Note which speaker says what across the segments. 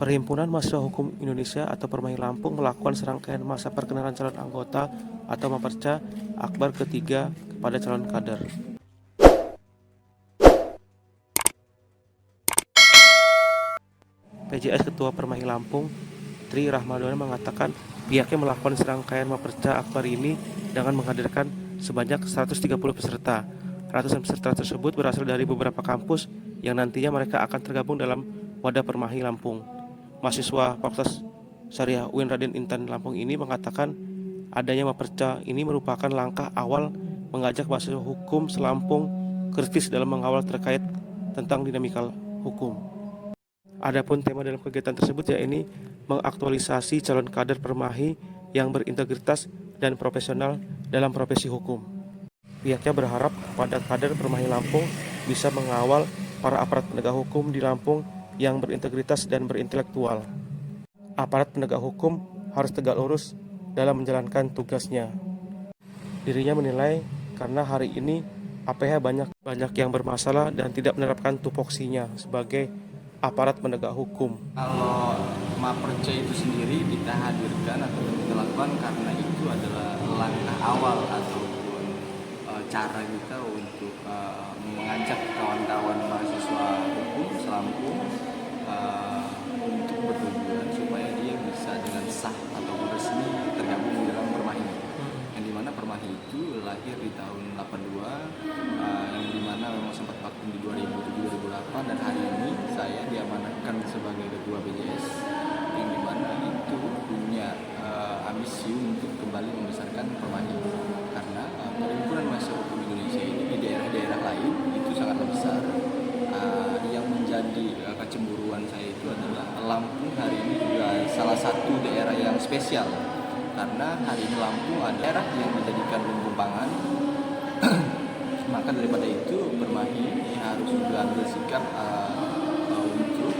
Speaker 1: Perhimpunan Mahasiswa Hukum Indonesia atau Permai Lampung melakukan serangkaian masa perkenalan calon anggota atau Maperca Akbar ketiga kepada calon kader. PJS Ketua Permai Lampung, Tri Rahmadana mengatakan pihaknya melakukan serangkaian Maperca Akbar ini dengan menghadirkan sebanyak 130 peserta. Ratusan peserta tersebut berasal dari beberapa kampus yang nantinya mereka akan tergabung dalam wadah Permai Lampung. Mahasiswa Fakultas Syariah UIN Raden Intan Lampung ini mengatakan adanya Maperca ini merupakan langkah awal mengajak mahasiswa hukum selampung kritis dalam mengawal terkait tentang dinamika hukum. Adapun tema dalam kegiatan tersebut yakni mengaktualisasi calon kader Permai yang berintegritas dan profesional dalam profesi hukum. Pihaknya berharap pada kader Permai Lampung bisa mengawal para aparat penegak hukum di Lampung yang berintegritas dan berintelektual. Aparat penegak hukum harus tegak lurus dalam menjalankan tugasnya. Dirinya menilai karena hari ini APH banyak yang bermasalah dan tidak menerapkan tupoksinya sebagai aparat penegak hukum.
Speaker 2: Kalau Maperca itu sendiri kita hadirkan atau kita lakukan karena itu adalah langkah awal ataupun cara kita untuk mengajak kawan-kawan mahasiswa hukum selampung untuk bertujuan supaya dia bisa dengan sah atau resmi tergabung di dalam Permai. Yang dimana Permai itu lahir di tahun 82, yang dimana memang sempat vakum di 2007-2008, dan hari ini saya diamanahkan sebagai ketua BJS yang dimana itu punya ambisi untuk kembali membesarkan Permai, karena perhimpunan mahasiswa hukum Indonesia ini di daerah-daerah lain itu sangatlah besar. Yang menjadi kecemburuan saya itu adalah Lampung hari ini juga salah satu daerah yang spesial, karena hari ini Lampung ada daerah yang dijadikan lumbung pangan. Maka daripada itu Permai harus mengambil sikap untuk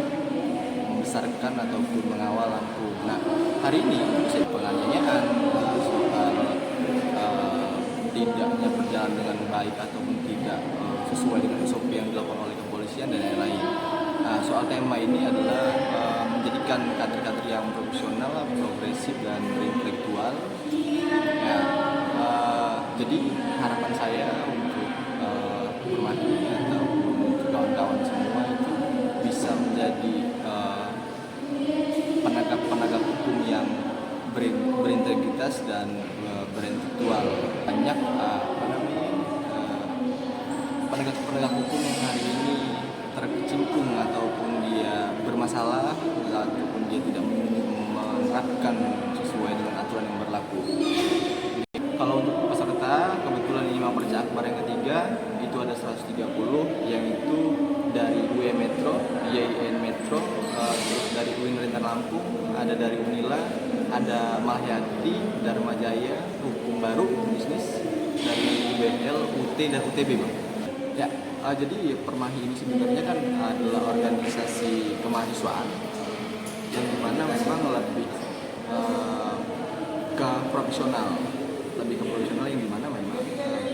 Speaker 2: membesarkan ataupun mengawal Lampung. Nah, hari ini proses penganiayaan soal tidaknya berjalan dengan baik ataupun tidak sesuai dengan SOP yang dilakukan oleh kepolisian dan lain-lain. Soal tema ini adalah menjadikan kader-kader yang profesional, progresif dan berintelektual. Ya, jadi harapan saya untuk Permai atau untuk kawan-kawan semua itu bisa menjadi penegak hukum yang berintegritas dan berintelektual. Banyak penegak hukum yang hari ini terkecimpung ataupun dia bermasalah ataupun dia tidak menerapkan sesuai dengan aturan yang berlaku. Kalau untuk peserta, kebetulan ini Maperca Akbar yang ketiga, itu ada 130, yang itu dari UIN Metro, IAIN Metro, terus dari UIN Raden Lampung, ada dari Unila, ada Mahyati, Dharma Jaya, Hukum Baru, Bisnis, dari UBL, UT, dan UTB, Bang. Ya, jadi Permai ini sebenarnya kan adalah organisasi kemahasiswaan yang dimana memang lebih ke profesional yang dimana memang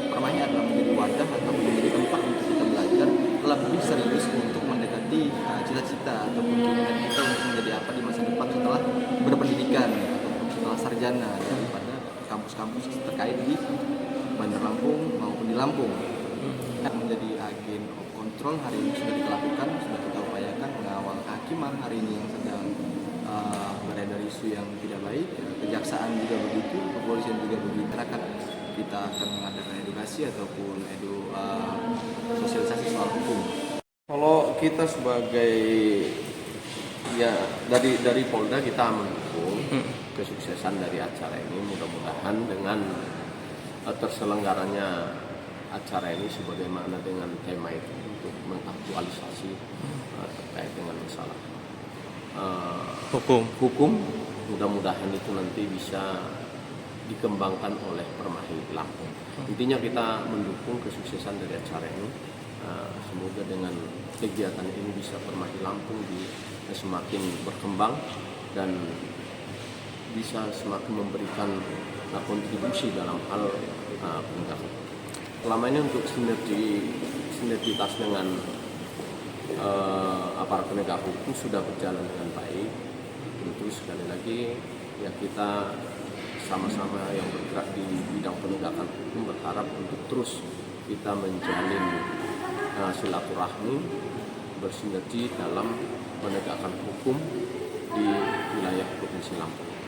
Speaker 2: Permai adalah menjadi wadah atau menjadi tempat untuk kita belajar lebih serius untuk mendekati cita-cita ataupun keinginan kita untuk menjadi apa di masa depan setelah berpendidikan ataupun setelah sarjana daripada kampus-kampus terkait di Bandar Lampung maupun di Lampung. Menjadi agen of control hari ini sudah kita lakukan, sudah kita upayakan mengawal kehakiman hari ini yang sedang beredar isu yang tidak baik, kejaksaan juga begitu, kepolisian juga begitu. Masyarakat kita akan mengadakan edukasi ataupun sosialisasi soal hukum.
Speaker 3: Kalau kita sebagai dari Polda kita mendukung kesuksesan dari acara ini, mudah-mudahan dengan terselenggaranya acara ini sebagaimana dengan tema itu untuk mengaktualisasi terkait dengan masalah hukum, mudah-mudahan itu nanti bisa dikembangkan oleh Permai Lampung. Intinya kita mendukung kesuksesan dari acara ini. Semoga dengan kegiatan ini bisa Permai Lampung semakin berkembang dan bisa semakin memberikan kontribusi dalam hal penegakan. Selama ini untuk sinergitas dengan para penegak hukum sudah berjalan dengan baik. Tentu sekali lagi ya kita sama-sama yang bergerak di bidang penegakan hukum berharap untuk terus kita menjalin silaturahmi bersinergi dalam menegakkan hukum di wilayah Provinsi Lampung.